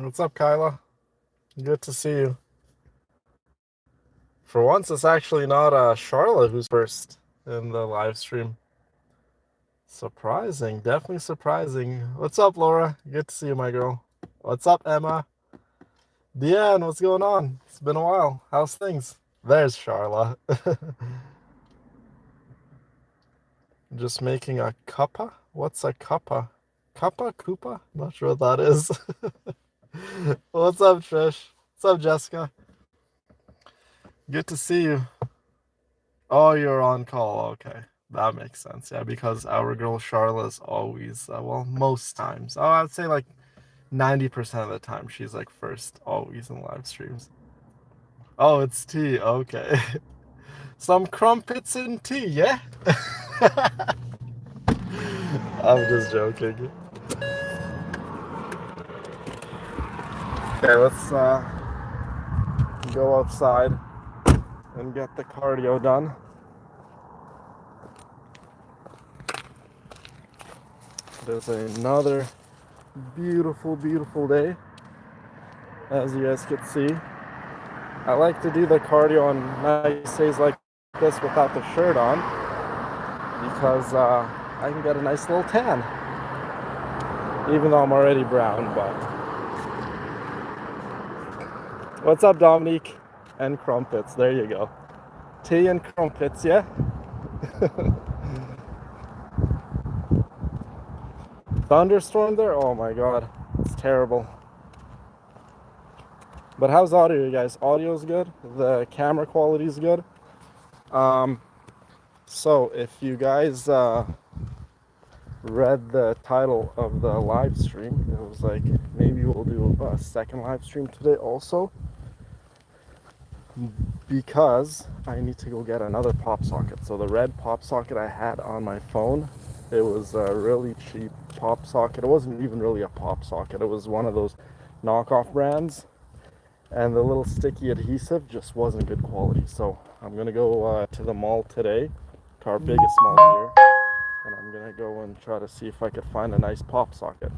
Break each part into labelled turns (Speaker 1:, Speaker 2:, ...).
Speaker 1: What's up, Kyla? Good to see you. For once, it's actually not Charlotte who's first in the live stream. Surprising, definitely surprising. What's up, Laura? Good to see you, my girl. What's up, Emma? Deanne, what's going on? It's been a while. How's things? There's Charlotte. Just making a cuppa? What's a cuppa? Cuppa? Koopa? Not sure what that is. What's up, Trish? What's up, Jessica? Good to see you. Oh, you're on call. Okay. That makes sense. Yeah, because our girl Charlotte's always, well, most times. Oh, I'd say like 90% of the time she's like first, always in live streams. Oh, it's tea. Okay. Some crumpets and tea, yeah? I'm just joking. Okay, let's go outside and get the cardio done. There's another beautiful, beautiful day, as you guys can see. I like to do the cardio on nice days like this without the shirt on because I can get a nice little tan, even though I'm already brown. But what's up, Dominique? And crumpets, there you go. Tea and crumpets, yeah? Thunderstorm there? Oh my god, it's terrible. But how's audio, you guys? Audio's good, the camera quality's good. So if you guys read the title of the live stream, it was like maybe we'll do a second live stream today also, because I need to go get another pop socket. So the red pop socket I had on my phone, it was a really cheap pop socket. It wasn't even really a pop socket, it was one of those knockoff brands, and the little sticky adhesive just wasn't good quality. So I'm gonna go to the mall today, to our biggest mall here, and I'm gonna go and try to see if I could find a nice pop socket.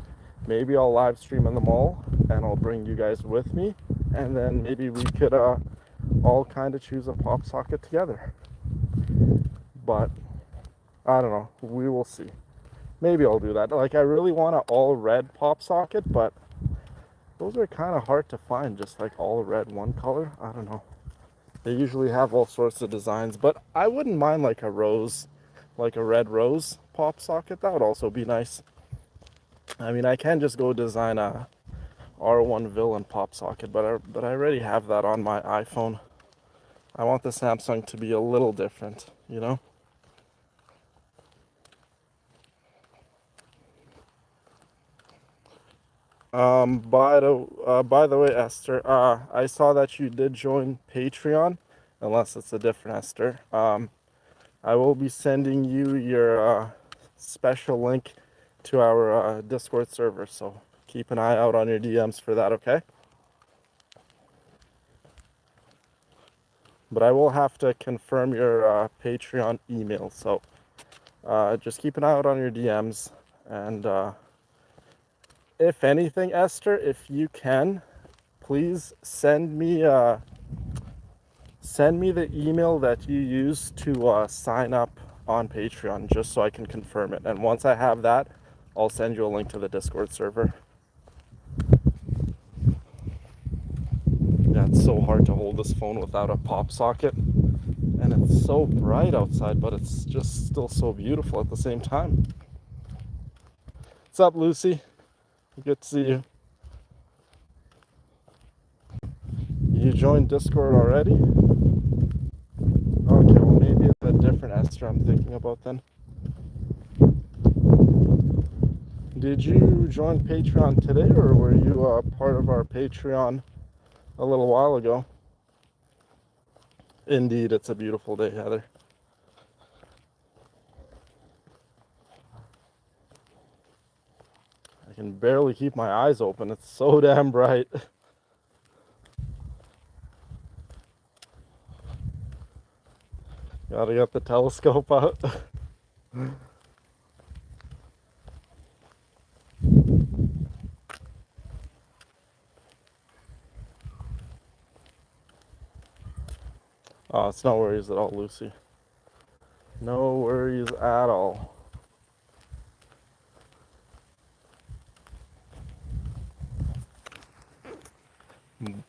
Speaker 1: Maybe I'll live stream in the mall and I'll bring you guys with me, and then maybe we could all kind of choose a pop socket together. But I don't know, we will see. Maybe I'll do that. Like, I really want an all red pop socket, but those are kind of hard to find, just like all red one color. I don't know. They usually have all sorts of designs, but I wouldn't mind like a rose, like a red rose pop socket. That would also be nice. I mean, I can just go design a R1 villain pop socket, but I already have that on my iPhone. I want the Samsung to be a little different, you know? By the way, Esther, I saw that you did join Patreon, unless it's a different Esther. I will be sending you your special link to our Discord server, so keep an eye out on your DMs for that, okay? But I will have to confirm your Patreon email, so just keep an eye out on your DMs. And if anything, Esther, if you can, please send me the email that you use to sign up on Patreon, just so I can confirm it. And once I have that, I'll send you a link to the Discord server. Yeah, it's so hard to hold this phone without a pop socket. And it's so bright outside, but it's just still so beautiful at the same time. What's up, Lucy? Good to see you. You joined Discord already? Okay, well maybe it's a different Esther I'm thinking about then. Did you join Patreon today, or were you part of our Patreon a little while ago? Indeed, it's a beautiful day, Heather. I can barely keep my eyes open. It's so damn bright. Gotta get the telescope out. Oh, it's no worries at all, Lucy. No worries at all.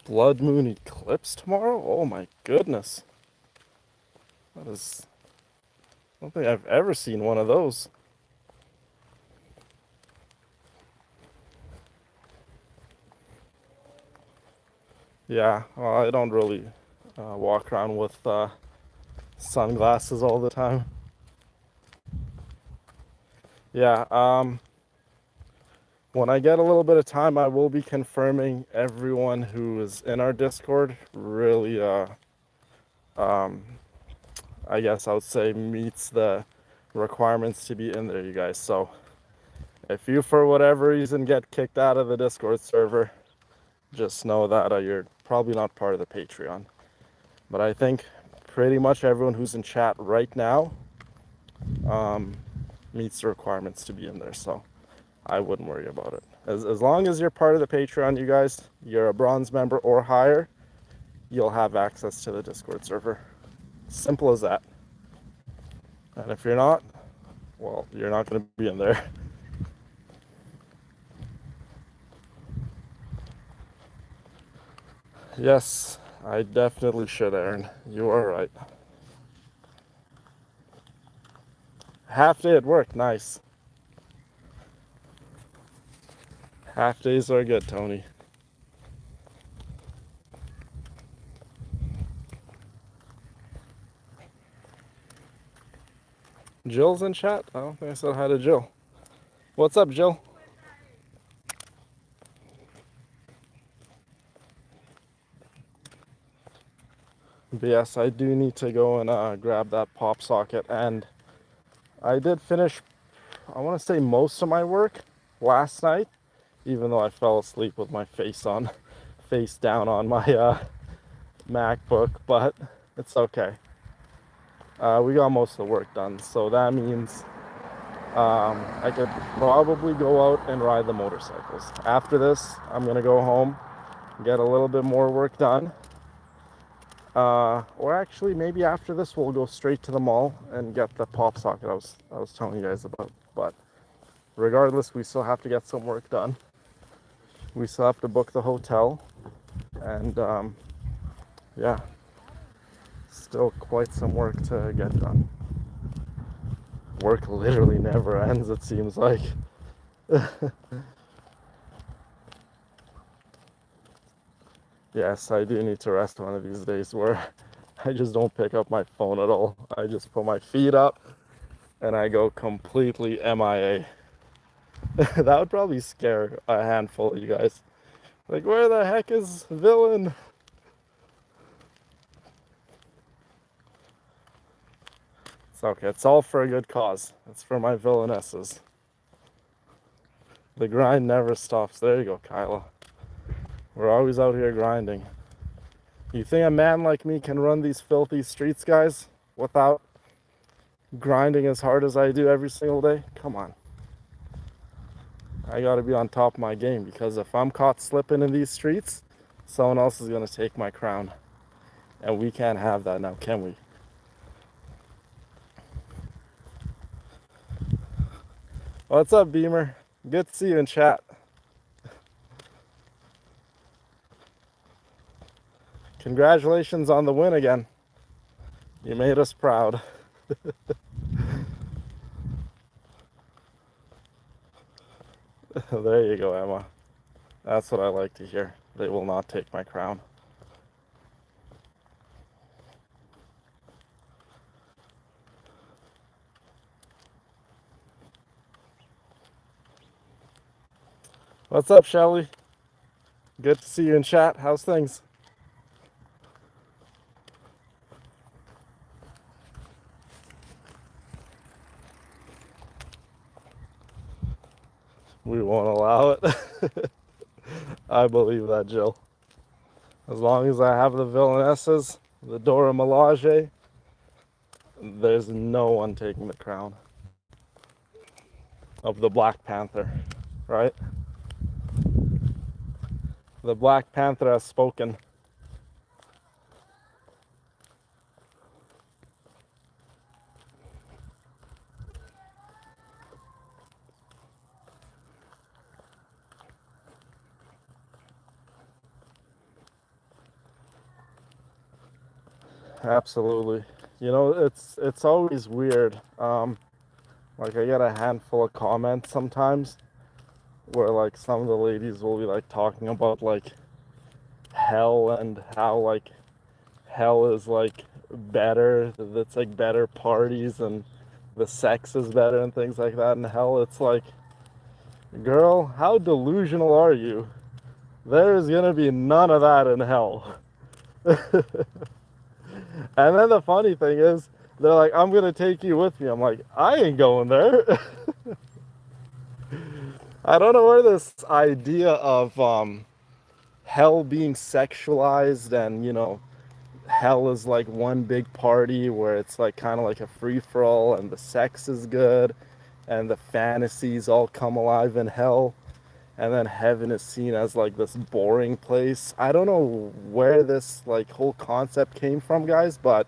Speaker 1: Blood moon eclipse tomorrow? Oh my goodness. That is... I don't think I've ever seen one of those. Yeah, well, I don't really walk around with sunglasses all the time. Yeah, when I get a little bit of time, I will be confirming everyone who is in our Discord really, I guess I would say meets the requirements to be in there, you guys. So if you, for whatever reason, get kicked out of the Discord server, just know that you're probably not part of the Patreon. But I think pretty much everyone who's in chat right now meets the requirements to be in there. So I wouldn't worry about it. As long as you're part of the Patreon, you guys, you're a bronze member or higher, you'll have access to the Discord server. Simple as that. And if you're not, well, you're not going to be in there. Yes, I definitely should, Aaron. You are right. Half day at work, nice. Half days are good, Tony. Jill's in chat? I don't think I said hi to Jill. What's up, Jill? But yes, I do need to go and grab that pop socket. And I did finish, I want to say, most of my work last night, even though I fell asleep with my face down on my MacBook, but it's okay. We got most of the work done, so that means I could probably go out and ride the motorcycles. After this, I'm gonna go home, get a little bit more work done. Or actually, maybe after this, we'll go straight to the mall and get the pop socket I was telling you guys about. But regardless, we still have to get some work done. We still have to book the hotel, and yeah, still quite some work to get done. Work literally never ends, it seems like. Yes, I do need to rest one of these days where I just don't pick up my phone at all. I just put my feet up and I go completely MIA. That would probably scare a handful of you guys. Like, where the heck is Villain? It's okay, it's all for a good cause. It's for my villainesses. The grind never stops. There you go, Kyla. We're always out here grinding. You think a man like me can run these filthy streets, guys, without grinding as hard as I do every single day? Come on. I gotta be on top of my game, because if I'm caught slipping in these streets, someone else is gonna take my crown. And we can't have that now, can we? What's up, Beamer? Good to see you in chat. Congratulations on the win again. You made us proud. There you go, Emma. That's what I like to hear. They will not take my crown. What's up, Shelly? Good to see you in chat. How's things? We won't allow it. I believe that, Jill. As long as I have the villainesses, the Dora Milaje, there's no one taking the crown of the Black Panther, right? The Black Panther has spoken. Absolutely. You know, it's always weird. Like I get a handful of comments sometimes where like some of the ladies will be like talking about like hell and how like hell is like better, that's like better parties and the sex is better and things like that. In hell, it's like, girl, how delusional are you? There is gonna be none of that in hell. And then the funny thing is, they're like, I'm gonna take you with me. I'm like, I ain't going there. I don't know where this idea of hell being sexualized and, you know, hell is like one big party where it's like kind of like a free for all and the sex is good and the fantasies all come alive in hell, and then heaven is seen as like this boring place. I don't know where this like whole concept came from, guys, but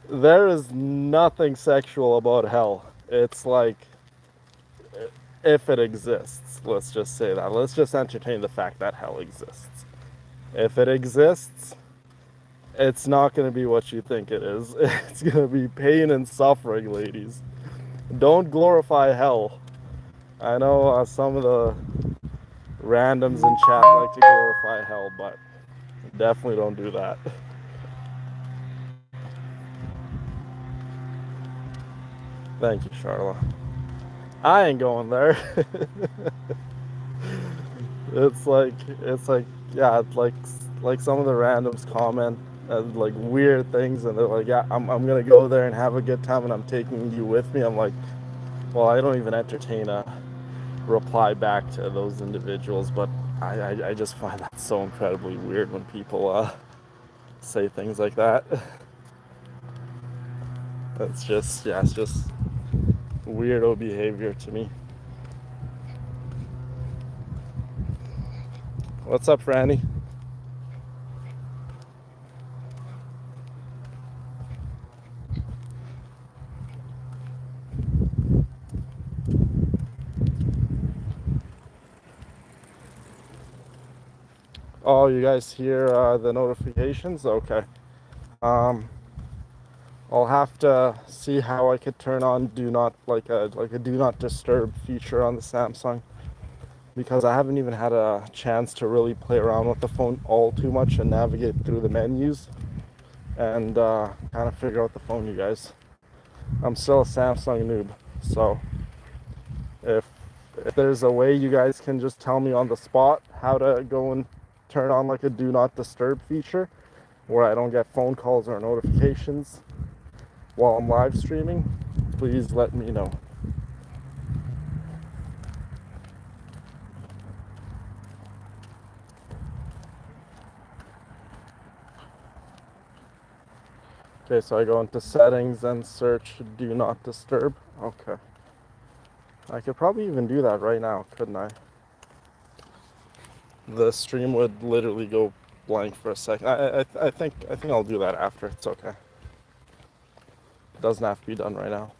Speaker 1: there is nothing sexual about hell. It's like, if it exists, let's just say that. Let's just entertain the fact that hell exists. If it exists, it's not going to be what you think it is. It's going to be pain and suffering, ladies. Don't glorify hell. I know some of the randoms in chat like to glorify hell, but definitely don't do that. Thank you, Charla. I ain't going there. it's like yeah, like some of the randoms comment like weird things, and they're like, yeah, I'm gonna go there and have a good time, and I'm taking you with me. I'm like, well, I don't even entertain a reply back to those individuals, but I just find that so incredibly weird when people say things like that. It's just, yeah, it's just weirdo behavior to me. What's up, Franny? Oh, you guys hear the notifications? Okay. Um, I'll have to see how I could turn on do not like a do not disturb feature on the Samsung, because I haven't even had a chance to really play around with the phone all too much and navigate through the menus and kind of figure out the phone, you guys. I'm still a Samsung noob, so if there's a way you guys can just tell me on the spot how to go and turn on like a do not disturb feature where I don't get phone calls or notifications while I'm live streaming, please let me know. Okay, so I go into settings and search do not disturb. Okay. I could probably even do that right now, couldn't I? The stream would literally go blank for a second. I think I'll do that after. It's okay. It doesn't have to be done right now.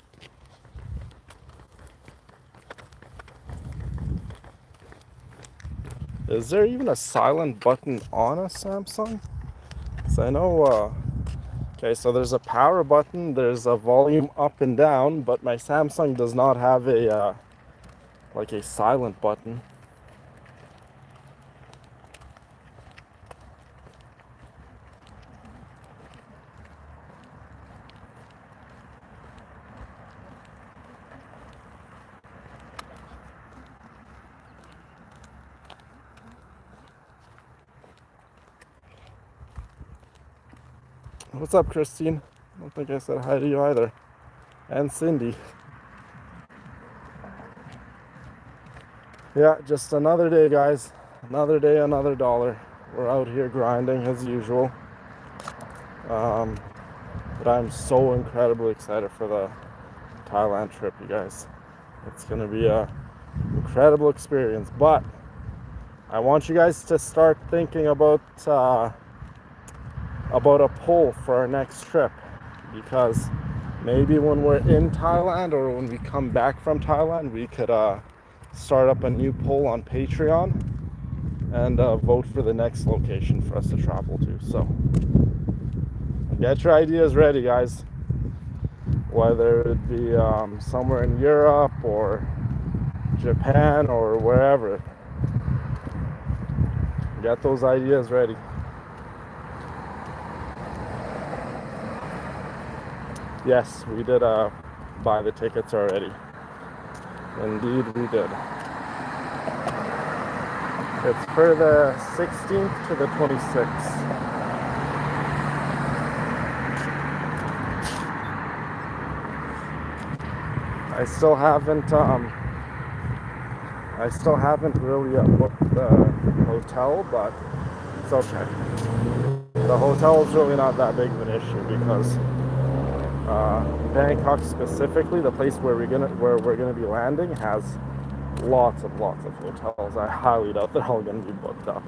Speaker 1: Is there even a silent button on a Samsung? Because I know, okay, so there's a power button, there's a volume up and down, but my Samsung does not have a, like a silent button. What's up, Christine? I don't think I said hi to you either. And Cindy. Yeah, just another day, guys. Another day, another dollar. We're out here grinding as usual. But I'm so incredibly excited for the Thailand trip, you guys. It's gonna be a incredible experience. But I want you guys to start thinking about a poll for our next trip, because maybe when we're in Thailand or when we come back from Thailand, we could start up a new poll on Patreon and vote for the next location for us to travel to. So Get your ideas ready, guys. Whether it be somewhere in Europe or Japan or wherever. Get those ideas ready. Yes, we did buy the tickets already. Indeed, we did. It's for the 16th to the 26th. I still haven't really booked the hotel, but it's okay. The hotel is really not that big of an issue because Bangkok specifically, the place where we're gonna be landing, has lots of hotels. I highly doubt they're all gonna be booked up.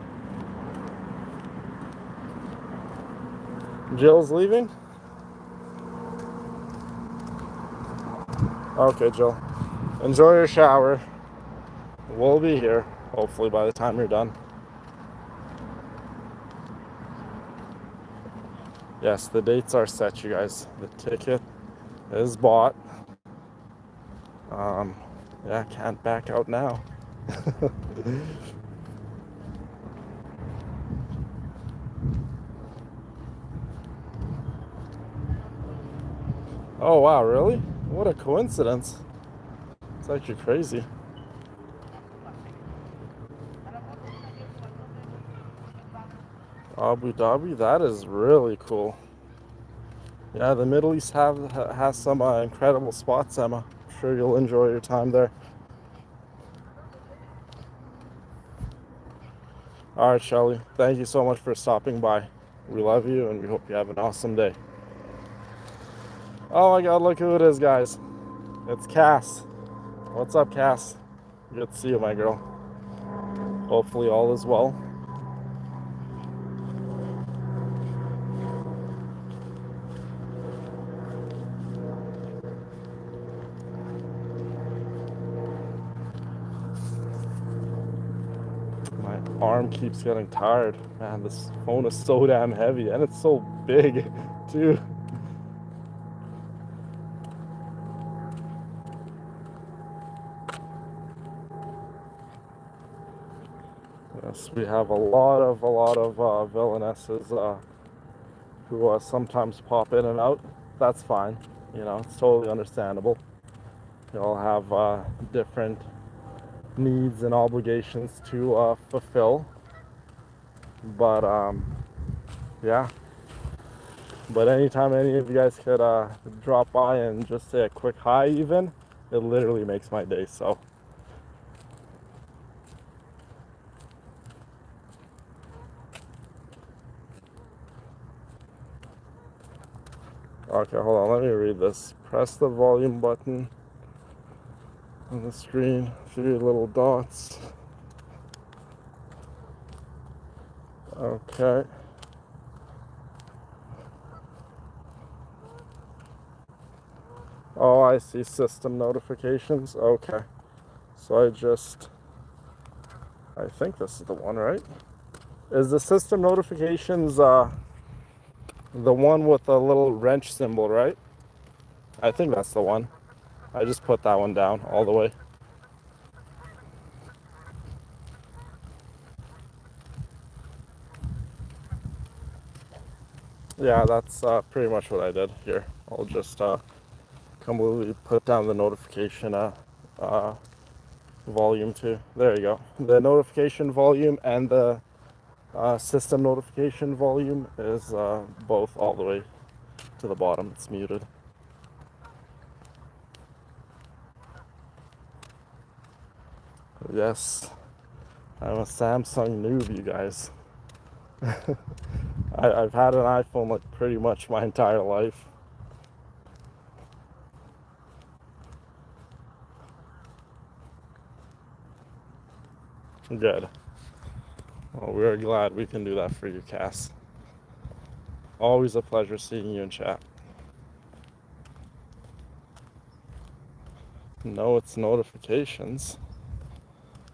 Speaker 1: Jill's leaving? Okay, Jill. Enjoy your shower. We'll be here, hopefully, by the time you're done. Yes, the dates are set, you guys. The ticket is bought. Yeah, can't back out now. Oh, wow, really? What a coincidence. It's actually crazy. Abu Dhabi, that is really cool. Yeah, the Middle East has some incredible spots, Emma. I'm sure you'll enjoy your time there. All right, Shelly. Thank you so much for stopping by. We love you, and we hope you have an awesome day. Oh my God, look who it is, guys. It's Cass. What's up, Cass? Good to see you, my girl. Hopefully all is well. My arm keeps getting tired. Man, this phone is so damn heavy, and it's so big, too. Yes, we have a lot of villainesses who sometimes pop in and out. That's fine. You know, it's totally understandable. They all have different needs and obligations to fulfill. But yeah. But anytime any of you guys could drop by and just say a quick hi, even, it literally makes my day. So. Okay, hold on, let me read this. Press the volume button on the screen, 3 little dots. Okay. Oh, I see system notifications. Okay. So I think this is the one, right? Is the system notifications the one with the little wrench symbol, right? I think that's the one. I just put that one down all the way. Yeah, that's pretty much what I did here. I'll just completely put down the notification volume too. There you go. The notification volume and the system notification volume is both all the way to the bottom. It's muted. Yes, I'm a Samsung noob, you guys. I've had an iPhone like pretty much my entire life. Good. Well, we're glad we can do that for you, Cass. Always a pleasure seeing you in chat. No, it's notifications.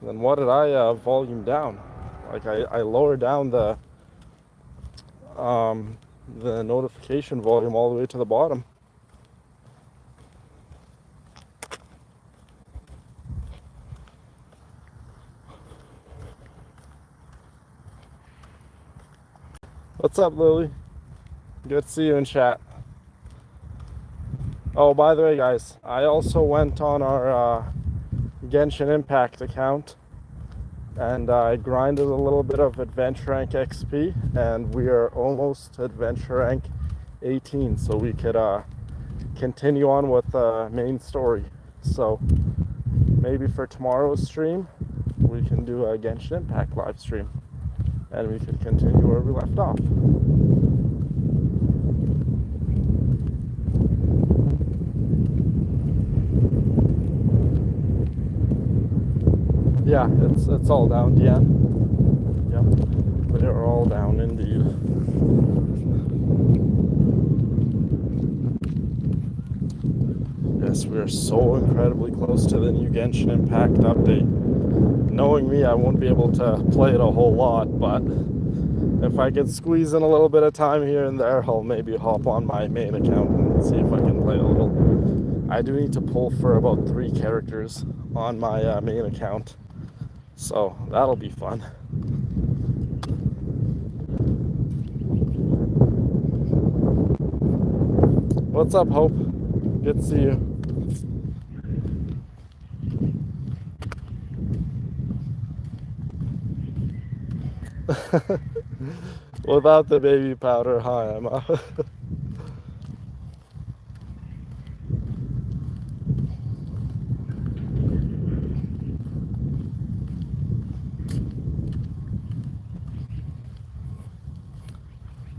Speaker 1: Then what did I volume down? Like I lowered down the the notification volume all the way to the bottom. What's up, Lily? Good to see you in chat. Oh, by the way, guys, I also went on our Genshin Impact account and I grinded a little bit of Adventure Rank XP, and we are almost Adventure Rank 18, so we could continue on with the main story. So maybe for tomorrow's stream, we can do a Genshin Impact live stream, and we could continue where we left off. Yeah, it's all down, Deanne. Yep, they are all down indeed. Yes, we are so incredibly close to the new Genshin Impact update. Knowing me, I won't be able to play it a whole lot, but if I could squeeze in a little bit of time here and there, I'll maybe hop on my main account and see if I can play a little. I do need to pull for about 3 characters on my main account, so that'll be fun. What's up, Hope? Good to see you. Without the baby powder, hi Emma.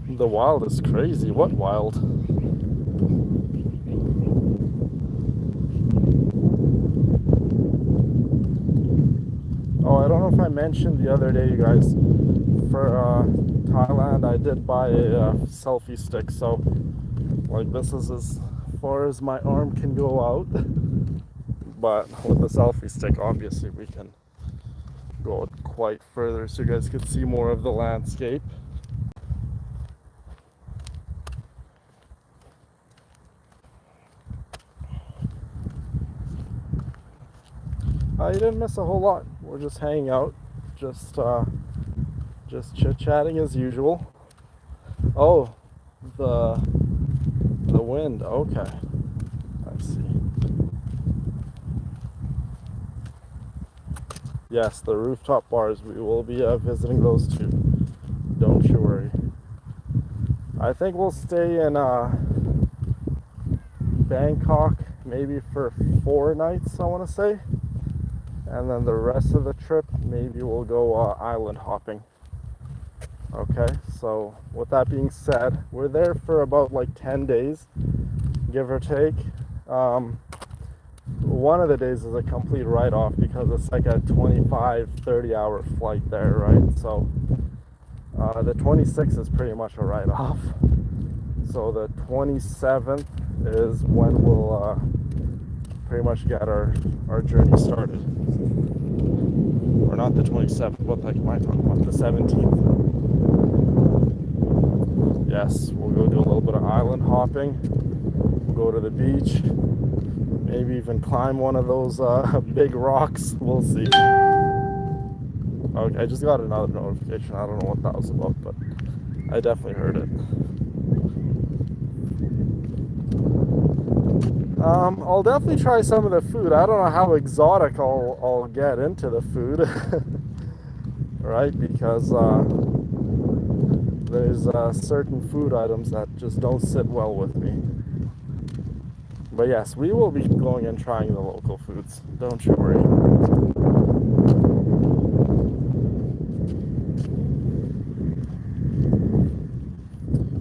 Speaker 1: The wild is crazy. What wild? Oh, I don't know if I mentioned the other day, you guys, for Thailand, I did buy a selfie stick, so like this is as far as my arm can go out, but with the selfie stick, obviously we can go out quite further so you guys could see more of the landscape. You didn't miss a whole lot. We're just hanging out, just chit-chatting as usual. Oh, the wind. Okay, I see. Yes, the rooftop bars. We will be visiting those too. Don't you worry. I think we'll stay in Bangkok maybe for 4 nights, I want to say. And then the rest of the trip, maybe we'll go island hopping. Okay, so with that being said, we're there for about like 10 days, give or take. One of the days is a complete write-off because it's like a 25-30 hour flight there, right? So the 26th is pretty much a write-off. So the 27th is when we'll pretty much get our journey started. Or not the 27th, what the heck am I talking about? The 17th. Yes, we'll go do a little bit of island hopping, we'll go to the beach, maybe even climb one of those big rocks. We'll see. Okay, I just got another notification. I don't know what that was about, but I definitely heard it. I'll definitely try some of the food. I don't know how exotic I'll get into the food, right? Because there's certain food items that just don't sit well with me. But yes, we will be going and trying the local foods. Don't you worry.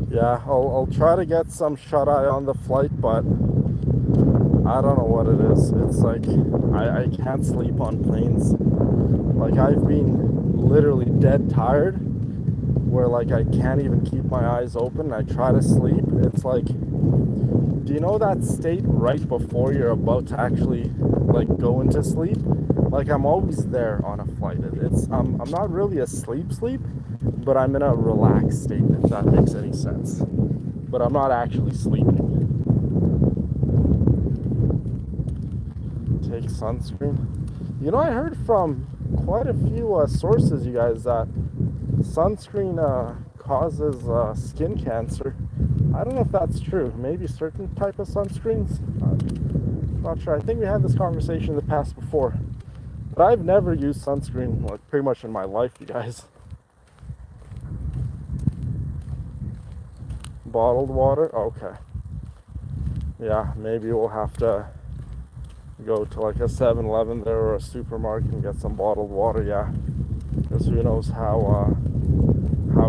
Speaker 1: Yeah, I'll try to get some shut-eye on the flight, but I don't know what it is. It's like I can't sleep on planes. Like I've been literally dead tired where like I can't even keep my eyes open. I try to sleep. It's like, do you know that state right before you're about to actually like go into sleep? like I'm always there on a flight. It's I'm not really asleep, but I'm in a relaxed state, if that makes any sense. But I'm not actually sleeping. Take sunscreen. You know, I heard from quite a few sources, you guys, that sunscreen causes skin cancer. I don't know if that's true. Maybe certain type of sunscreens. Not sure. I think we had this conversation in the past before. But I've never used sunscreen like pretty much in my life, you guys. Bottled water? Okay. Yeah, maybe we'll have to go to like a 7-Eleven there or a supermarket and get some bottled water, yeah. Because who knows how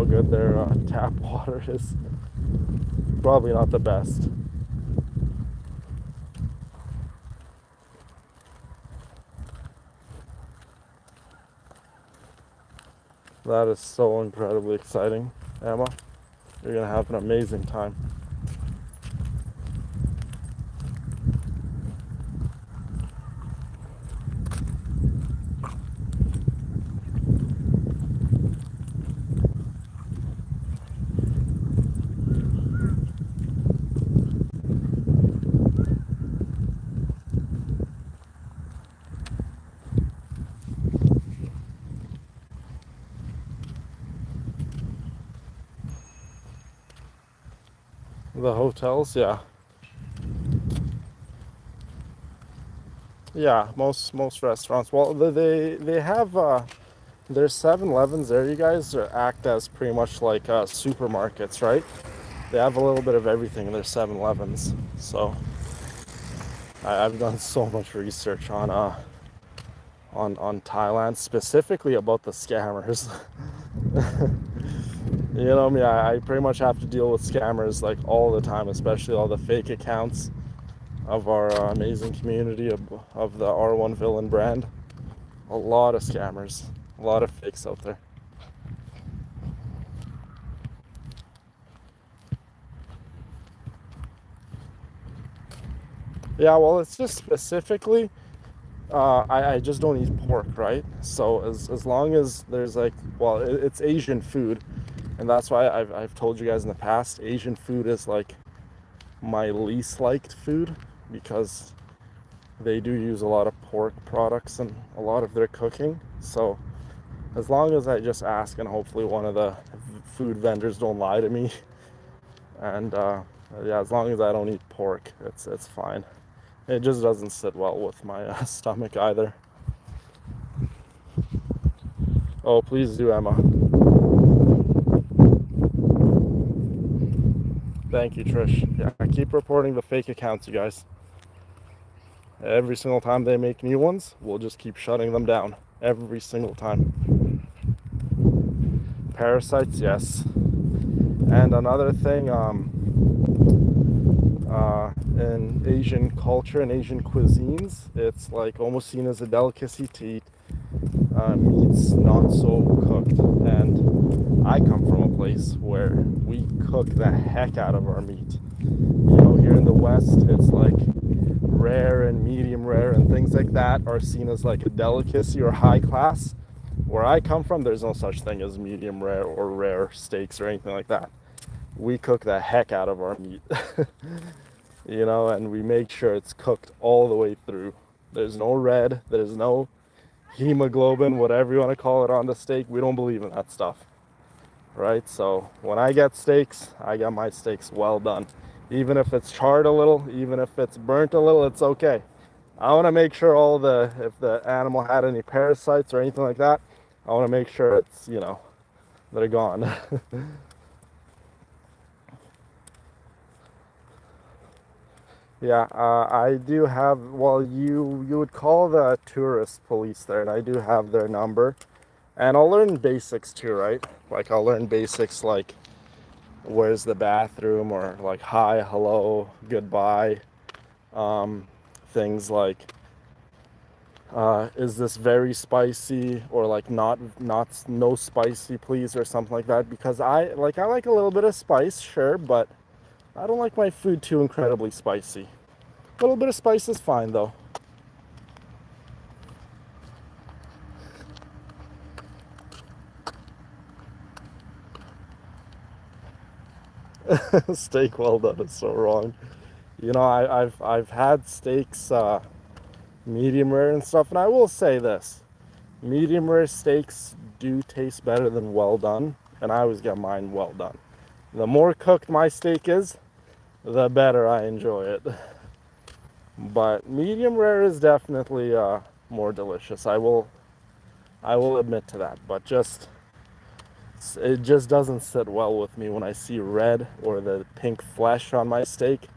Speaker 1: good their tap water is. Probably not the best. That is so incredibly exciting, Emma. You're gonna have an amazing time. The hotels, yeah. Yeah, most restaurants. Well, they have there's 7-Elevens there, you guys, act as pretty much like supermarkets, right? They have a little bit of everything in their 7-Elevens. So I've done so much research on Thailand, specifically about the scammers. You know me, I pretty much have to deal with scammers like all the time, especially all the fake accounts of our amazing community of the R1 Villain brand. A lot of scammers, a lot of fakes out there. Yeah, well, it's just specifically, I just don't eat pork, right? So as long as there's like, well, it's Asian food, and that's why I've told you guys in the past, Asian food is like my least liked food because they do use a lot of pork products in a lot of their cooking. So as long as I just ask and hopefully one of the food vendors don't lie to me, and yeah, as long as I don't eat pork, it's fine. It just doesn't sit well with my stomach either. Oh, please do, Emma. Thank you, Trish. Yeah, I keep reporting the fake accounts, you guys. Every single time they make new ones, we'll just keep shutting them down. Every single time. Parasites, yes. And another thing, in Asian culture and Asian cuisines, it's like almost seen as a delicacy to eat meats not so cooked. And I come from a place where we cook the heck out of our meat. You know, here in the West, it's like rare and medium rare and things like that are seen as like a delicacy or high class. Where I come from, there's no such thing as medium rare or rare steaks or anything like that. We cook the heck out of our meat. You know, and we make sure it's cooked all the way through. There's no red, there's no hemoglobin, whatever you want to call it on the steak. We don't believe in that stuff, right? So when I get steaks, I get my steaks well done. Even if it's charred a little, even if it's burnt a little, it's okay. I want to make sure if the animal had any parasites or anything like that, I want to make sure it's, you know, they're gone. Yeah, I do have, well, you would call the tourist police there, and I do have their number. And I'll learn basics too, right? Like I'll learn basics like where's the bathroom, or like hi, hello, goodbye. Um, Things like is this very spicy, or like not no spicy please, or something like that, because I like a little bit of spice, sure, but I don't like my food too incredibly spicy. A little bit of spice is fine though. Steak well done is so wrong. You know, I've had steaks medium rare and stuff, and I will say this: medium rare steaks do taste better than well done, and I always get mine well done. The more cooked my steak is, the better I enjoy it. But medium rare is definitely more delicious. I will admit to that. But it just doesn't sit well with me when I see red or the pink flesh on my steak.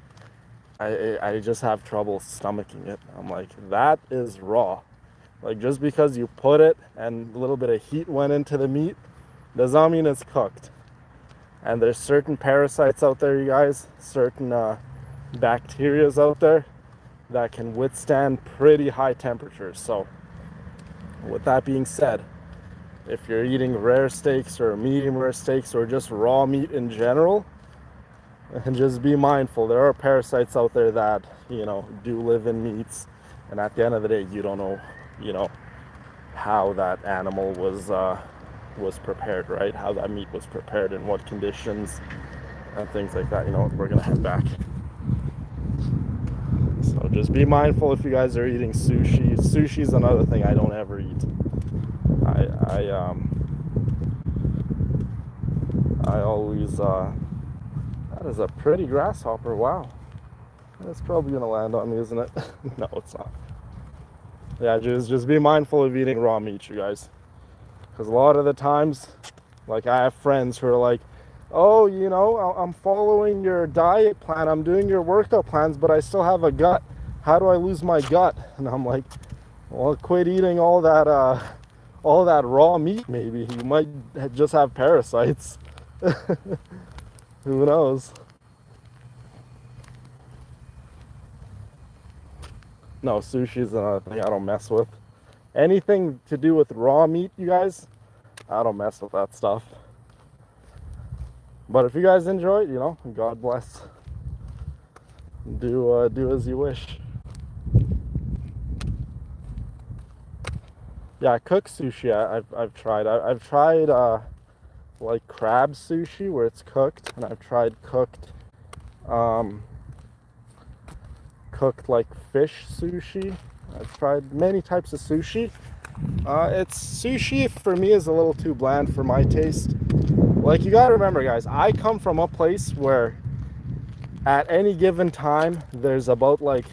Speaker 1: I just have trouble stomaching it. I'm like, that is raw. Like, just because you put it and a little bit of heat went into the meat does not mean it's cooked. And there's certain parasites out there, you guys, certain bacterias out there that can withstand pretty high temperatures. So with that being said, if you're eating rare steaks or medium rare steaks or just raw meat in general, and just be mindful, there are parasites out there that, do live in meats, and at the end of the day, you don't know, how that animal was prepared, right? How that meat was prepared, in what conditions, and things like that. We're gonna head back. So just be mindful if you guys are eating sushi. Sushi is another thing I don't ever eat. I always that is a pretty grasshopper. Wow, that's probably gonna land on me, isn't it? No, it's not. Yeah, just be mindful of eating raw meat, you guys, because a lot of the times, like, I have friends who are like, oh, I'm following your diet plan, I'm doing your workout plans, but I still have a gut. How do I lose my gut? And I'm like, well, quit eating all that raw meat. Maybe you might just have parasites. Who knows? No, sushi is another thing I don't mess with. Anything to do with raw meat, you guys, I don't mess with that stuff. But if you guys enjoy it, God bless. Do as you wish. Yeah, cooked sushi I've tried. I've tried like crab sushi where it's cooked, and I've tried cooked like fish sushi. I've tried many types of sushi. It's sushi for me is a little too bland for my taste. Like, you gotta remember, guys, I come from a place where at any given time there's about like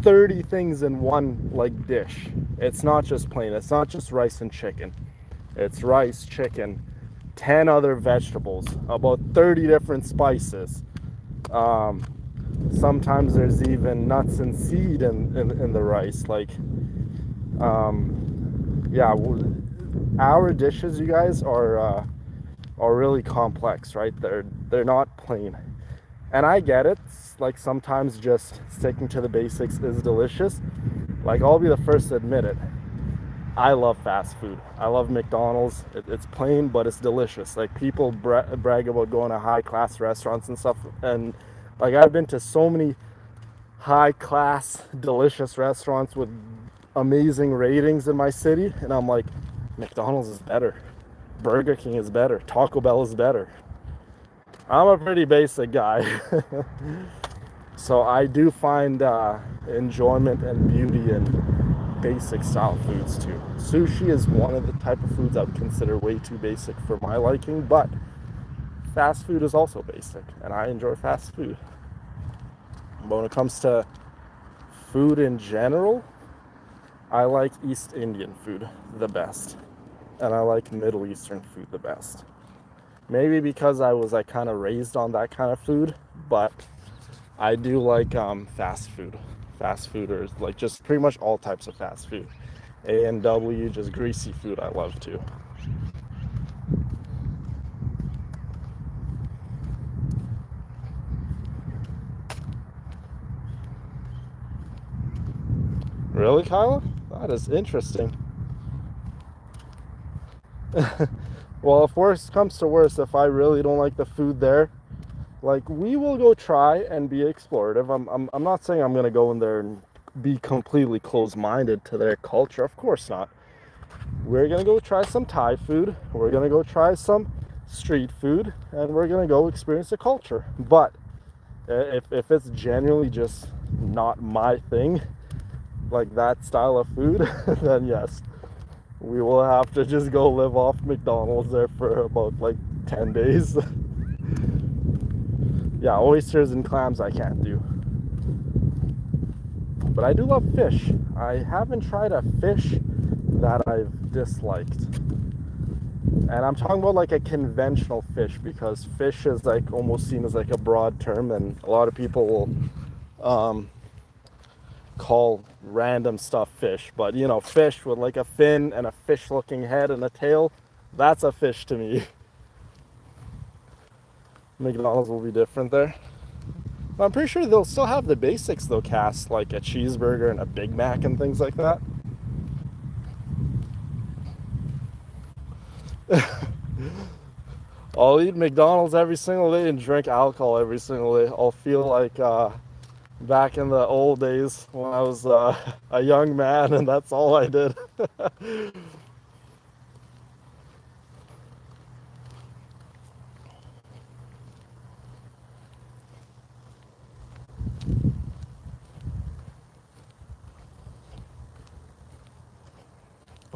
Speaker 1: 30 things in one like dish. It's not just plain, it's not just rice and chicken. It's rice, chicken, 10 other vegetables, about 30 different spices. Sometimes there's even nuts and seed in the rice. Like, yeah, our dishes, you guys, are really complex, right? They're not plain. And I get it. Like, sometimes just sticking to the basics is delicious. Like, I'll be the first to admit it. I love fast food. I love McDonald's. It's plain, but it's delicious. Like, people brag about going to high-class restaurants and stuff. And, like, I've been to so many high-class, delicious restaurants with amazing ratings in my city. And I'm like, McDonald's is better. Burger King is better. Taco Bell is better. I'm a pretty basic guy. So I do find enjoyment and beauty in basic style foods too. Sushi is one of the type of foods I would consider way too basic for my liking, but fast food is also basic, and I enjoy fast food. But when it comes to food in general, I like East Indian food the best, and I like Middle Eastern food the best. Maybe because I was like kind of raised on that kind of food, but I do like fast food. Fast food, or like just pretty much all types of fast food. A&W, just greasy food, I love too. Really, Kyla? That is interesting. Well, if worse comes to worse, if I really don't like the food there, like, we will go try and be explorative. I'm not saying I'm gonna go in there and be completely closed-minded to their culture. Of course not. We're gonna go try some Thai food. We're gonna go try some street food, and we're gonna go experience the culture. But if it's genuinely just not my thing, like that style of food, then yes, we will have to just go live off McDonald's there for about like 10 days. Yeah, oysters and clams I can't do. But I do love fish. I haven't tried a fish that I've disliked. And I'm talking about like a conventional fish, because fish is like almost seen as like a broad term, and a lot of people will call random stuff fish. But you know, fish with like a fin and a fish looking head and a tail, that's a fish to me. McDonald's will be different there. I'm pretty sure they'll still have the basics though, Cass, like a cheeseburger and a Big Mac and things like that. I'll eat McDonald's every single day and drink alcohol every single day. I'll feel like back in the old days when I was a young man and that's all I did.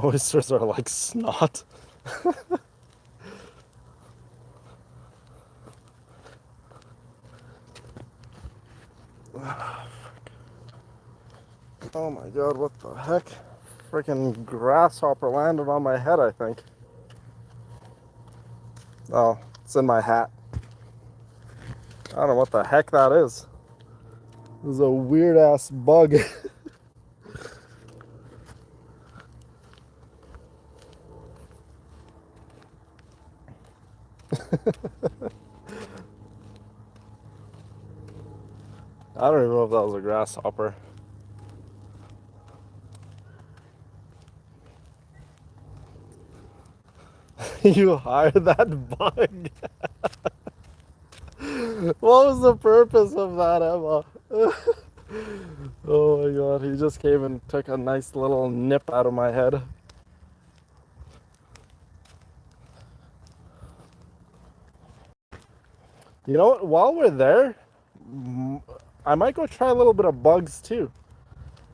Speaker 1: Oysters are like snot. Oh my god, what the heck? Freaking grasshopper landed on my head, I think. Oh, it's in my hat. I don't know what the heck that is. This is a weird ass bug. I don't even know if that was a grasshopper. You hired that bug? What was the purpose of that, Emma? Oh my god, he just came and took a nice little nip out of my head. You know what? While we're there, I might go try a little bit of bugs too,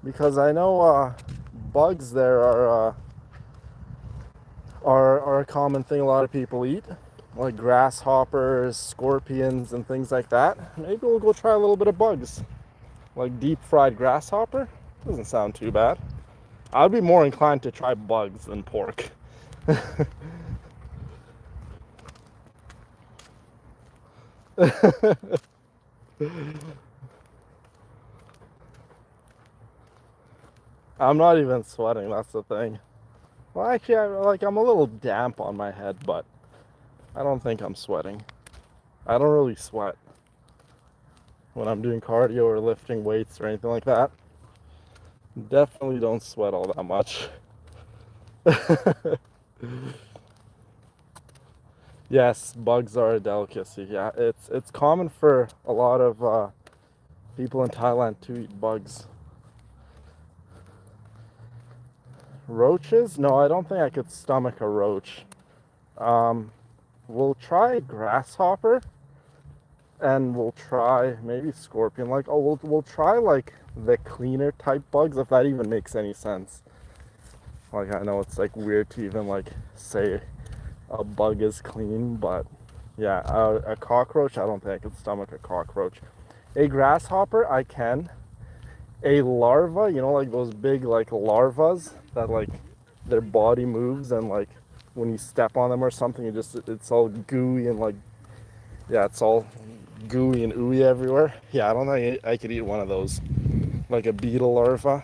Speaker 1: because I know bugs there are a common thing a lot of people eat, like grasshoppers, scorpions, and things like that. Maybe we'll go try a little bit of bugs, like deep fried grasshopper. Doesn't sound too bad. I'd be more inclined to try bugs than pork. I'm not even sweating, that's the thing. Well, actually, I'm a little damp on my head, but I don't think I'm sweating. I don't really sweat when I'm doing cardio or lifting weights or anything like that. Definitely don't sweat all that much. Yes, bugs are a delicacy. Yeah, it's common for a lot of people in Thailand to eat bugs. Roaches? No, I don't think I could stomach a roach. We'll try grasshopper, and we'll try maybe scorpion. Like, oh, we'll try like the cleaner type bugs, if that even makes any sense. Like, I know it's like weird to even like say a bug is clean, but yeah, a cockroach, I don't think I could stomach a cockroach. A grasshopper, I can. A larva, you know, like those big like larvas that like their body moves, and like when you step on them or something, it's all gooey and like, yeah, it's all gooey and ooey everywhere. Yeah, I don't think I could eat one of those. Like a beetle larva.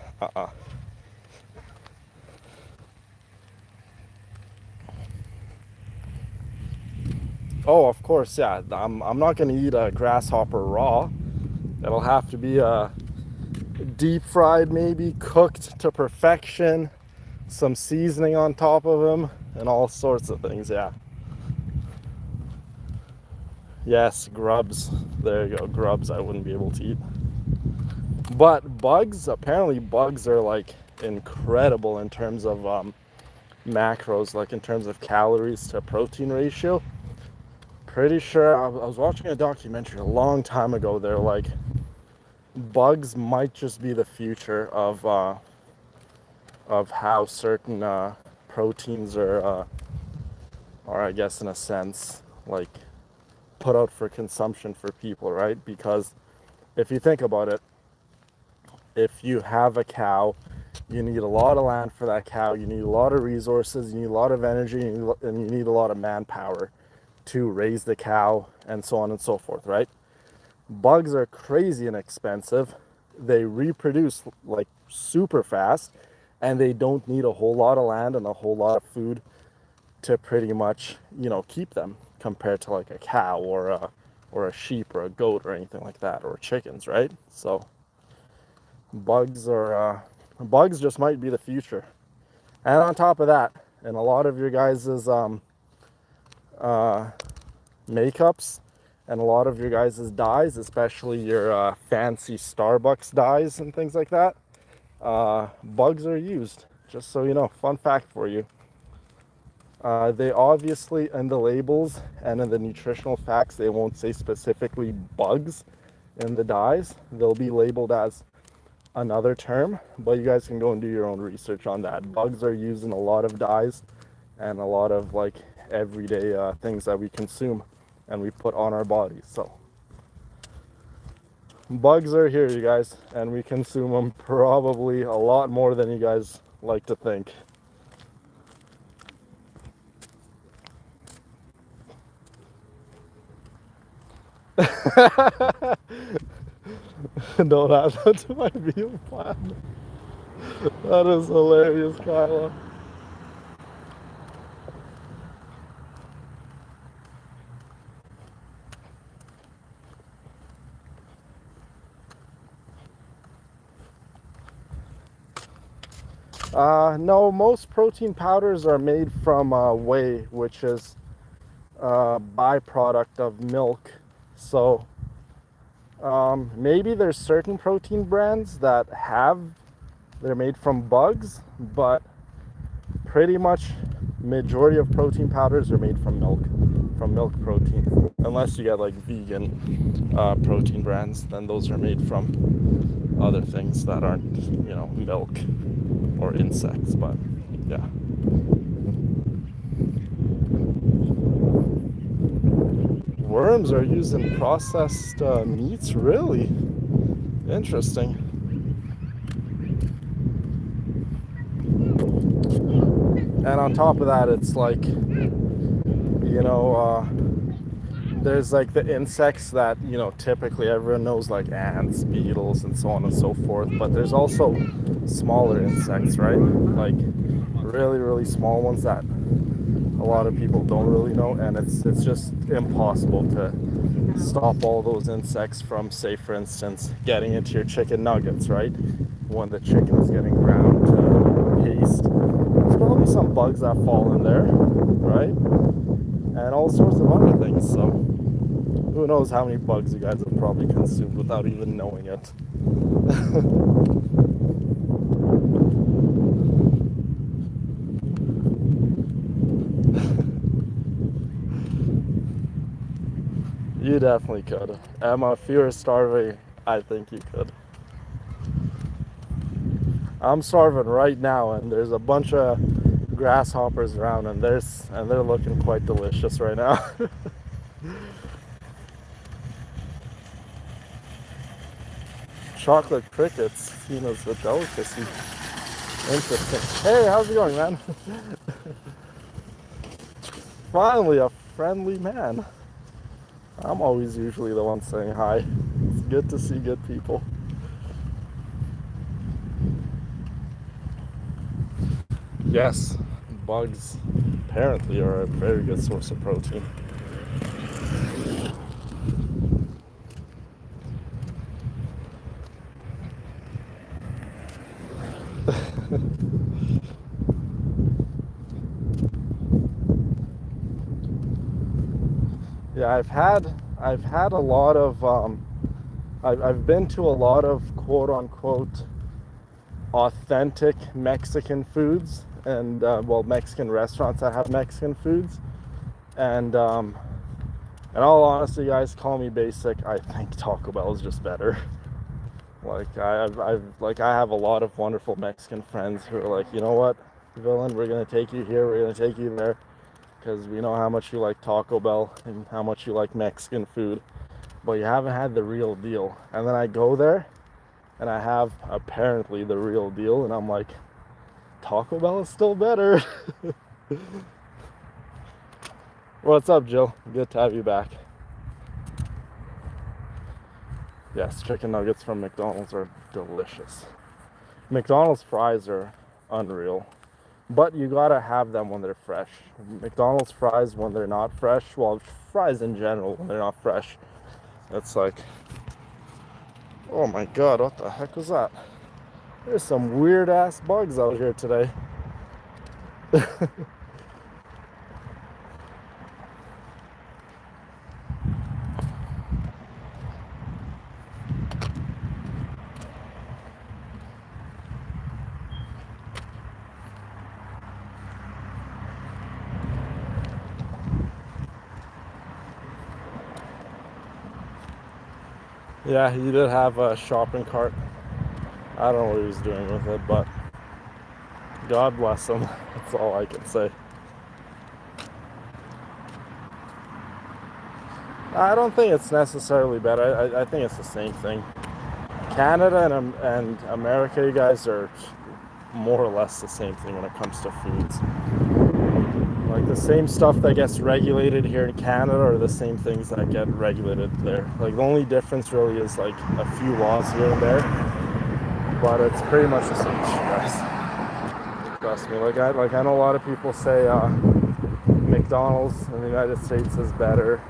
Speaker 1: Oh, of course, yeah. I'm not gonna eat a grasshopper raw. It'll have to be deep fried, maybe cooked to perfection, some seasoning on top of them, and all sorts of things. Yeah. Yes, grubs. There you go. Grubs I wouldn't be able to eat. But bugs, apparently bugs are like incredible in terms of macros, like in terms of calories to protein ratio. pretty sure I was watching a documentary a long time ago. They're like, bugs might just be the future of how certain proteins are, I guess, in a sense, like put out for consumption for people, right? Because if you think about it, if you have a cow, you need a lot of land for that cow, you need a lot of resources, you need a lot of energy, and you need a lot of manpower to raise the cow, and so on and so forth, right? Bugs are crazy inexpensive. They reproduce like super fast, and they don't need a whole lot of land and a whole lot of food to pretty much, keep them, compared to like a cow or a sheep or a goat or anything like that, or chickens, right? So bugs just might be the future. And on top of that, in a lot of your guys's makeups and a lot of your guys' dyes, especially your fancy Starbucks dyes and things like that, bugs are used. Just so you know, fun fact for you. They obviously, in the labels and in the nutritional facts, they won't say specifically bugs in the dyes. They'll be labeled as another term, but you guys can go and do your own research on that. Bugs are used in a lot of dyes and a lot of like everyday things that we consume and we put on our bodies. So bugs are here, you guys, and we consume them probably a lot more than you guys like to think. Don't add that to my meal plan. That is hilarious, Kyla. No, most protein powders are made from whey, which is a byproduct of milk. So maybe there's certain protein brands that they're made from bugs, but pretty much majority of protein powders are made from milk protein. Unless you get like vegan protein brands, then those are made from other things that aren't, milk or insects. But yeah. Worms are used in processed meats? Really? Interesting. And on top of that, it's like, there's like the insects that, typically everyone knows, like ants, beetles, and so on and so forth. But there's also smaller insects, right? Like really, really small ones that a lot of people don't really know. And it's just impossible to stop all those insects from, say, for instance, getting into your chicken nuggets, right? When the chicken is getting ground to paste. There's probably some bugs that fall in there, right? And all sorts of other things. So who knows how many bugs you guys have probably consumed without even knowing it. You definitely could. Emma, if you were starving, I think you could. I'm starving right now, and there's a bunch of grasshoppers around, and they're looking quite delicious right now. Chocolate crickets, seen as a delicacy. Interesting. Hey, how's it going, man? Finally, a friendly man. I'm always usually the one saying hi. It's good to see good people. Yes, bugs apparently are a very good source of protein. Yeah, I've had a lot of I've been to a lot of quote unquote authentic Mexican foods and Mexican restaurants that have Mexican foods, and In all honesty, guys, call me basic. I think Taco Bell is just better. Like I have a lot of wonderful Mexican friends who are like, you know what, Villain, we're gonna take you here, we're gonna take you there, because we know how much you like Taco Bell and how much you like Mexican food, but you haven't had the real deal. And then I go there, and I have apparently the real deal, and I'm like, Taco Bell is still better. What's up, Jill? Good to have you back. Yes, chicken nuggets from McDonald's are delicious. McDonald's fries are unreal, but you gotta have them when they're fresh. McDonald's fries when they're not fresh, well, fries in general when they're not fresh, it's like, oh my god, what the heck was that? There's some weird ass bugs out here today. Yeah, he did have a shopping cart. I don't know what he was doing with it, but God bless him. That's all I can say. I don't think it's necessarily better. I think it's the same thing. Canada and America, you guys are more or less the same thing when it comes to foods. Like the same stuff that gets regulated here in Canada are the same things that get regulated there. Like the only difference really is like a few laws here and there, but it's pretty much the same shit, guys. Trust me. Like I know a lot of people say McDonald's in the United States is better.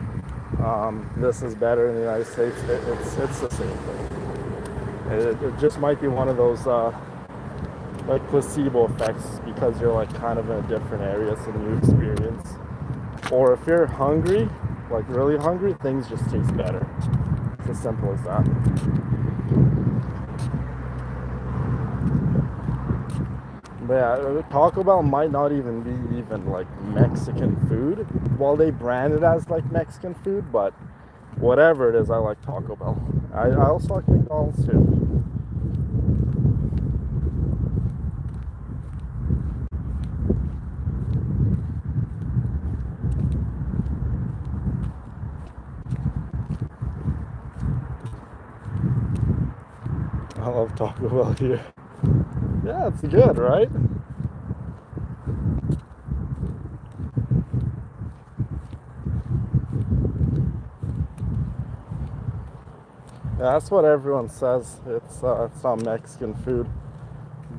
Speaker 1: This is better in the United States. It's the same thing. It just might be one of those like placebo effects because you're like kind of in a different area, it's a new experience. Or if you're hungry, like really hungry, things just taste better. It's as simple as that. But yeah, Taco Bell might not even be like Mexican food. Well, they brand it as like Mexican food, but whatever it is, I like Taco Bell. I also like McDonald's too. I love Taco Bell here. Yeah, it's good, right? Yeah, that's what everyone says. It's not Mexican food,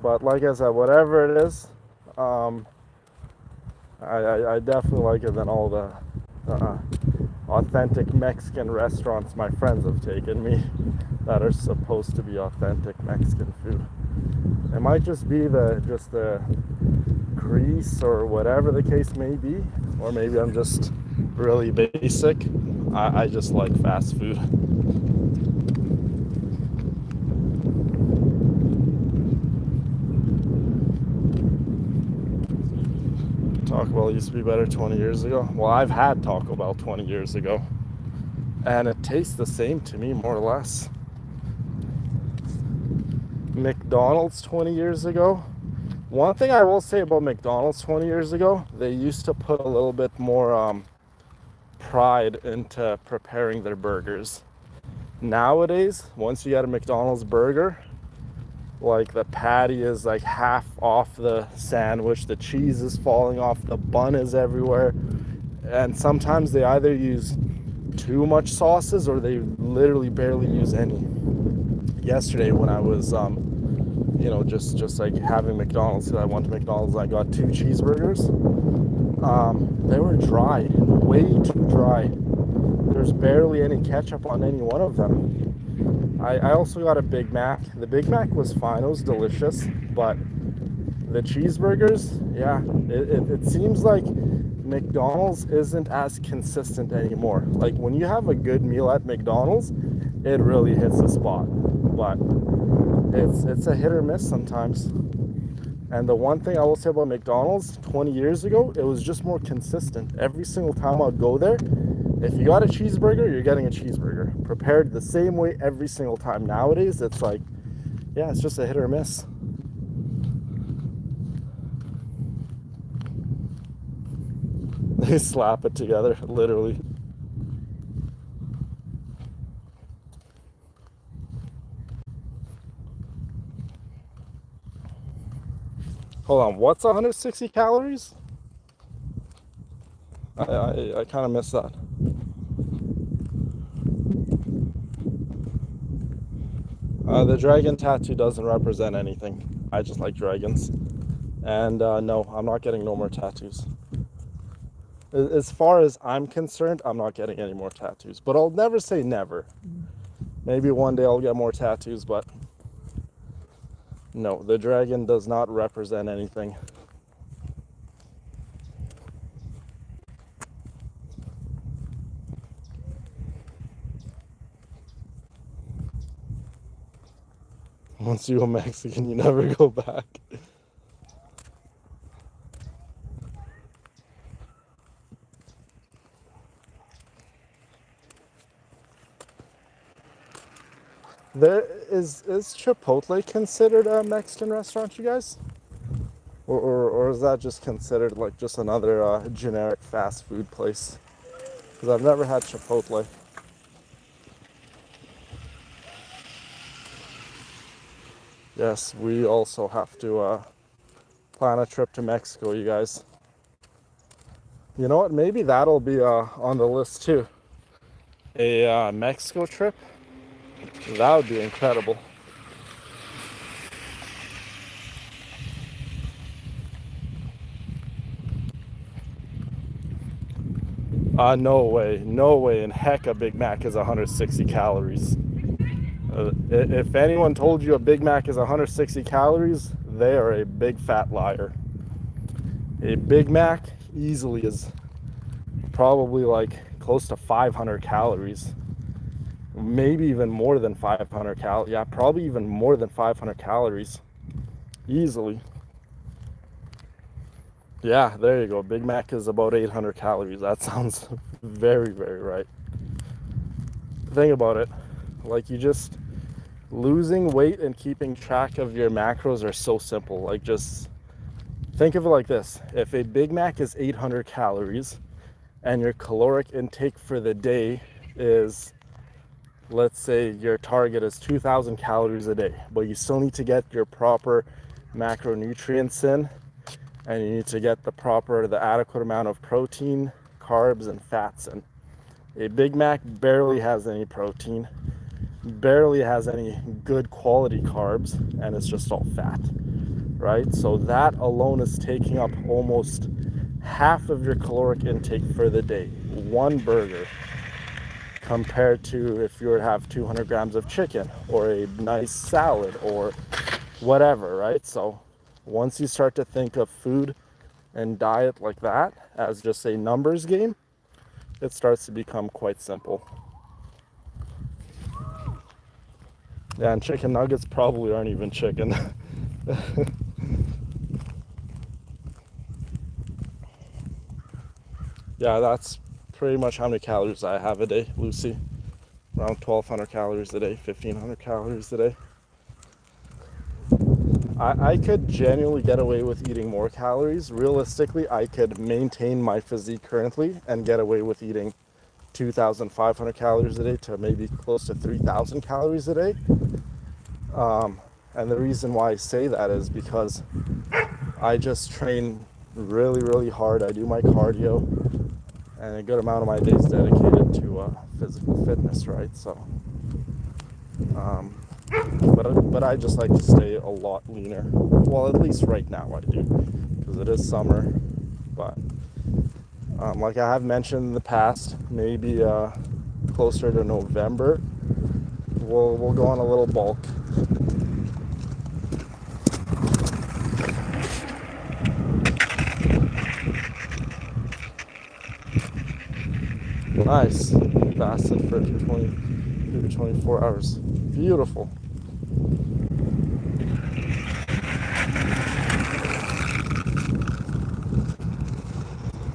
Speaker 1: but like I said, whatever it is, I definitely like it than all the authentic Mexican restaurants my friends have taken me that are supposed to be authentic Mexican food. It might just be the grease or whatever the case may be, or maybe I'm just really basic. I just like fast food. Taco Bell used to be better 20 years ago. Well, I've had Taco Bell 20 years ago, and it tastes the same to me, more or less. McDonald's 20 years ago. One thing I will say about McDonald's 20 years ago, they used to put a little bit more pride into preparing their burgers. Nowadays, once you get a McDonald's burger, like the patty is like half off the sandwich, the cheese is falling off, the bun is everywhere, and sometimes they either use too much sauces or they literally barely use any. Yesterday when I was just like having McDonald's, because I went to McDonald's and I got 2 cheeseburgers, they were dry, way too dry. There's barely any ketchup on any one of them. I also got a Big Mac. The Big Mac was fine, it was delicious, but the cheeseburgers, yeah, it seems like McDonald's isn't as consistent anymore. Like when you have a good meal at McDonald's, it really hits the spot, but it's a hit or miss sometimes. And the one thing I will say about McDonald's 20 years ago, it was just more consistent. Every single time I'd go there, If you got a cheeseburger, you're getting a cheeseburger. Prepared the same way every single time. Nowadays, it's like, yeah, it's just a hit or miss. They slap it together, literally. Hold on, what's 160 calories? I kind of missed that. The dragon tattoo doesn't represent anything. I just like dragons. And no, I'm not getting no more tattoos. As far as I'm concerned, I'm not getting any more tattoos. But I'll never say never. Maybe one day I'll get more tattoos, but no, the dragon does not represent anything. Once you go Mexican, you never go back. Is Chipotle considered a Mexican restaurant, you guys? Or is that just considered like just another generic fast food place? Because I've never had Chipotle. Yes, we also have to plan a trip to Mexico, you guys. You know what? Maybe that'll be on the list too. A Mexico trip. That would be incredible. No way. No way in heck a Big Mac is 160 calories. If anyone told you a Big Mac is 160 calories, they are a big fat liar. A Big Mac easily is probably like close to 500 calories. Maybe even more than 500 calories. Yeah, probably even more than 500 calories. Easily. Yeah, there you go. Big Mac is about 800 calories. That sounds very, very right. Think about it. Like, you just losing weight and keeping track of your macros are so simple. Like, just think of it like this. If a Big Mac is 800 calories and your caloric intake for the day is, let's say your target is 2,000 calories a day, but you still need to get your proper macronutrients in, and you need to get the adequate amount of protein, carbs, and fats in. A Big Mac barely has any protein, barely has any good quality carbs, and it's just all fat, right? So that alone is taking up almost half of your caloric intake for the day. One burger, compared to if you were to have 200 grams of chicken or a nice salad or whatever, right? So once you start to think of food and diet like that as just a numbers game, it starts to become quite simple. Yeah, and chicken nuggets probably aren't even chicken. Yeah, that's pretty much how many calories I have a day, Lucy. Around 1,200 calories a day, 1,500 calories a day. I could genuinely get away with eating more calories. Realistically, I could maintain my physique currently and get away with eating 2,500 calories a day to maybe close to 3,000 calories a day. And the reason why I say that is because I just train really, really hard. I do my cardio, and a good amount of my day is dedicated to physical fitness, right? So, but I just like to stay a lot leaner. Well, at least right now I do, because it is summer. But like I have mentioned in the past, maybe closer to November, we'll go on a little bulk. Nice. Fasted for 24 hours. Beautiful.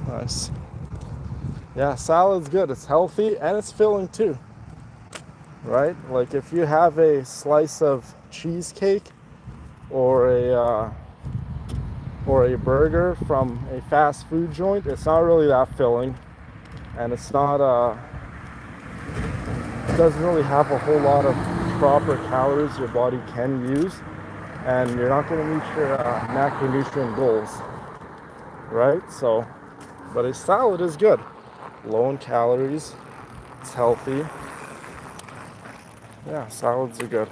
Speaker 1: Nice. Yeah, salad's good. It's healthy and it's filling too, right? Like if you have a slice of cheesecake or a burger from a fast food joint, it's not really that filling, and it's not it doesn't really have a whole lot of proper calories your body can use, and you're not going to meet your macronutrient goals, right? So, but a salad is good, low in calories, it's healthy. Yeah, salads are good.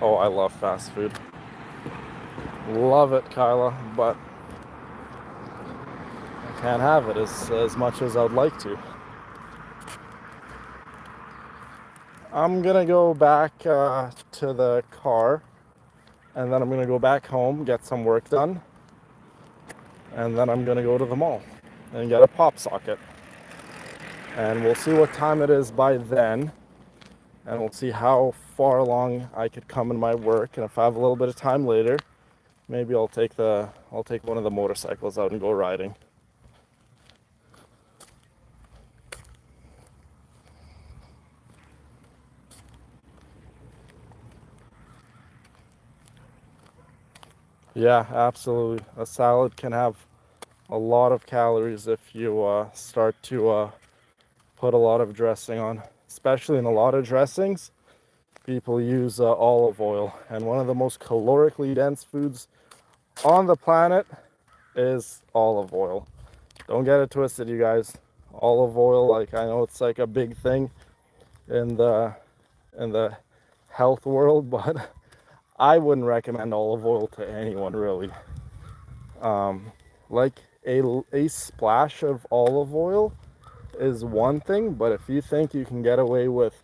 Speaker 1: Oh, I love fast food. Love it, Kyla, but I can't have it as much as I'd like to. I'm gonna go back to the car, and then I'm gonna go back home, get some work done, and then I'm gonna go to the mall and get a pop socket. And we'll see what time it is by then, and we'll see how far along I could come in my work. And if I have a little bit of time later, maybe I'll take one of the motorcycles out and go riding. Yeah, absolutely. A salad can have a lot of calories if you start to put a lot of dressing on. Especially in a lot of dressings, people use olive oil. And one of the most calorically dense foods on the planet is olive oil. Don't get it twisted, you guys. Olive oil, like I know it's like a big thing in the health world, but I wouldn't recommend olive oil to anyone really. Like a splash of olive oil is one thing, but if you think you can get away with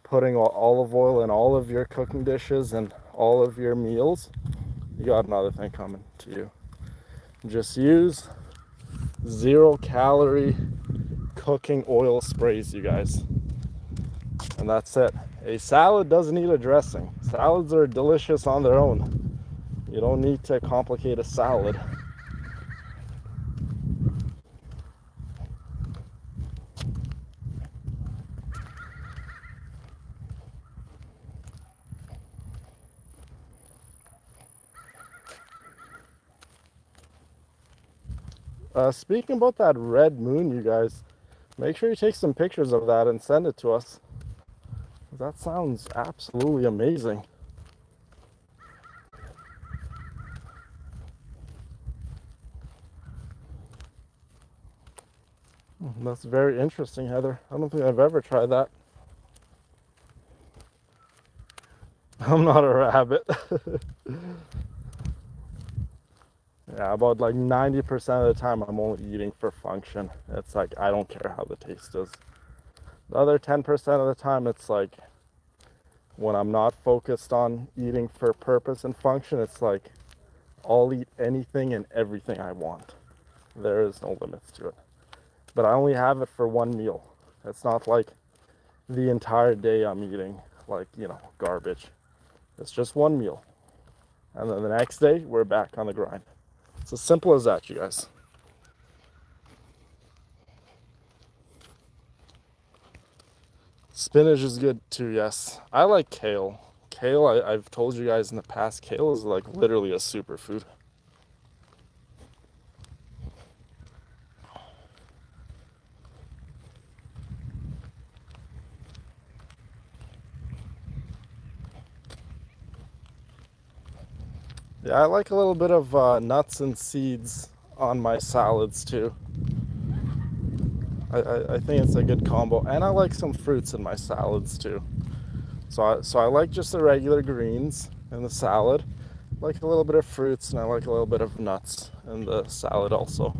Speaker 1: putting olive oil in all of your cooking dishes and all of your meals, you got another thing coming to you. Just use 0-calorie cooking oil sprays, you guys. And that's it. A salad doesn't need a dressing. Salads are delicious on their own. You don't need to complicate a salad. Speaking about that red moon, you guys, make sure you take some pictures of that and send it to us. That sounds absolutely amazing. That's very interesting, Heather. I don't think I've ever tried that. I'm not a rabbit. Yeah, about like 90% of the time I'm only eating for function. It's like I don't care how the taste is. The other 10% of the time it's like when I'm not focused on eating for purpose and function, it's like I'll eat anything and everything I want. There is no limits to it. But I only have it for one meal. It's not like the entire day I'm eating like, garbage. It's just one meal. And then the next day, we're back on the grind. It's as simple as that, you guys. Spinach is good too, yes. I like kale. Kale, I've told you guys in the past, kale is like literally a superfood. Yeah, I like a little bit of nuts and seeds on my salads too. I think it's a good combo, and I like some fruits in my salads too. So I like just the regular greens in the salad. I like a little bit of fruits, and I like a little bit of nuts in the salad also.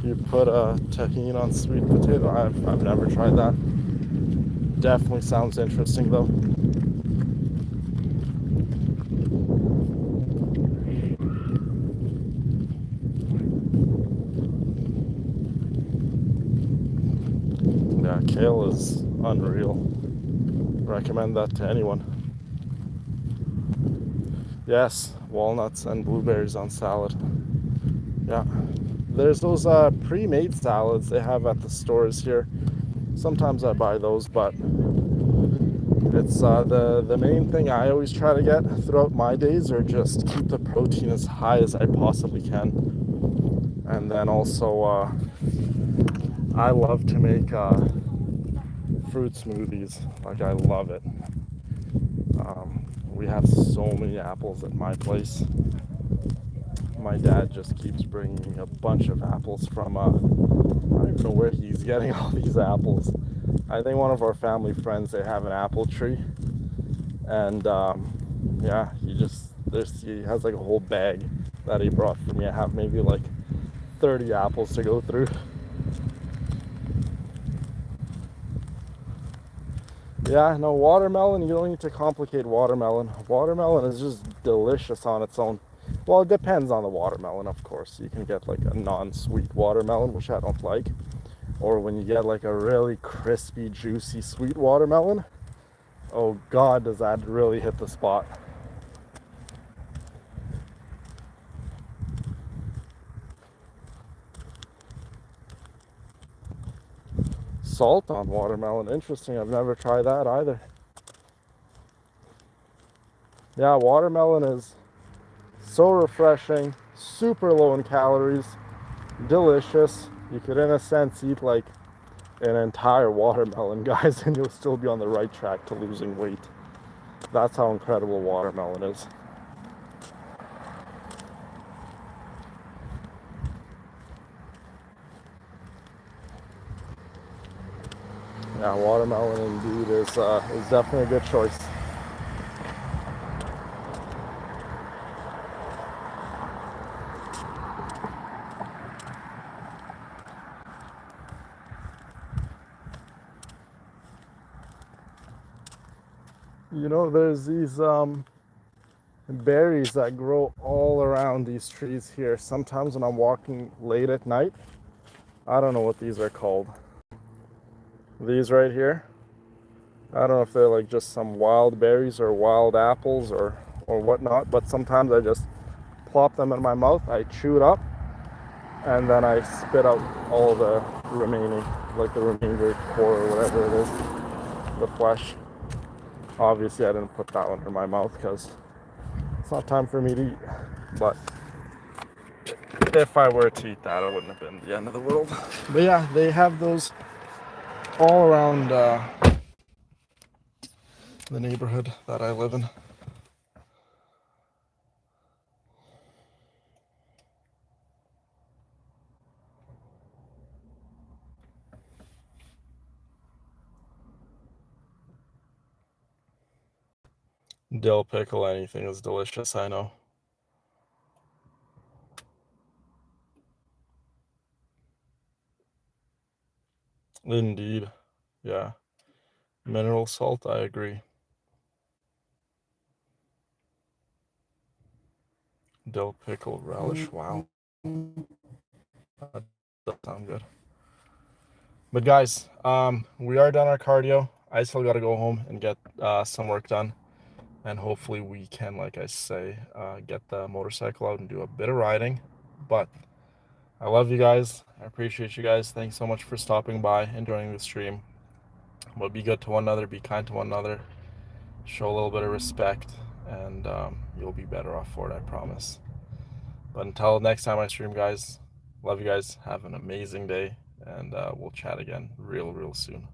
Speaker 1: You put a tahini on sweet potato. I've never tried that. Definitely sounds interesting though. kale is unreal. Recommend that to anyone. Yes, walnuts and blueberries on salad. Yeah. There's those pre-made salads they have at the stores here. Sometimes I buy those, but it's the main thing I always try to get throughout my days are just keep the protein as high as I possibly can. And then also I love to make fruit smoothies. Like, I love it. We have so many apples at my place. My dad just keeps bringing a bunch of apples from I don't even know where he's getting all these apples. I think one of our family friends, they have an apple tree, and yeah, he has like a whole bag that he brought for me. I have maybe like 30 apples to go through. Yeah, no, watermelon, you don't need to complicate watermelon. Watermelon is just delicious on its own. Well, it depends on the watermelon, of course. You can get like a non-sweet watermelon, which I don't like. Or when you get like a really crispy, juicy, sweet watermelon, oh God, does that really hit the spot. Salt on watermelon, interesting. I've never tried that either. Yeah, watermelon is so refreshing, super low in calories, delicious. You could, in a sense, eat like an entire watermelon, guys, and you'll still be on the right track to losing weight. That's how incredible watermelon is. Yeah, watermelon indeed is definitely a good choice. You know, there's these berries that grow all around these trees here. Sometimes when I'm walking late at night, I don't know what these are called. These right here. I don't know if they're like just some wild berries or wild apples or whatnot, but sometimes I just plop them in my mouth, I chew it up, and then I spit out all the remaining, like the remainder core or whatever it is, the flesh. Obviously, I didn't put that one in my mouth because it's not time for me to eat. But if I were to eat that, it wouldn't have been the end of the world. But yeah, they have those all around the neighborhood that I live in. Dill pickle, anything is delicious, I know. Indeed. Yeah. Mineral salt, I agree. Dill pickle relish, wow. That does sound good. But guys, we are done our cardio. I still got to go home and get some work done. And hopefully we can, like I say, get the motorcycle out and do a bit of riding. But I love you guys. I appreciate you guys. Thanks so much for stopping by and joining the stream. But be good to one another. Be kind to one another. Show a little bit of respect. And you'll be better off for it, I promise. But until next time I stream, guys, love you guys. Have an amazing day. And we'll chat again real soon.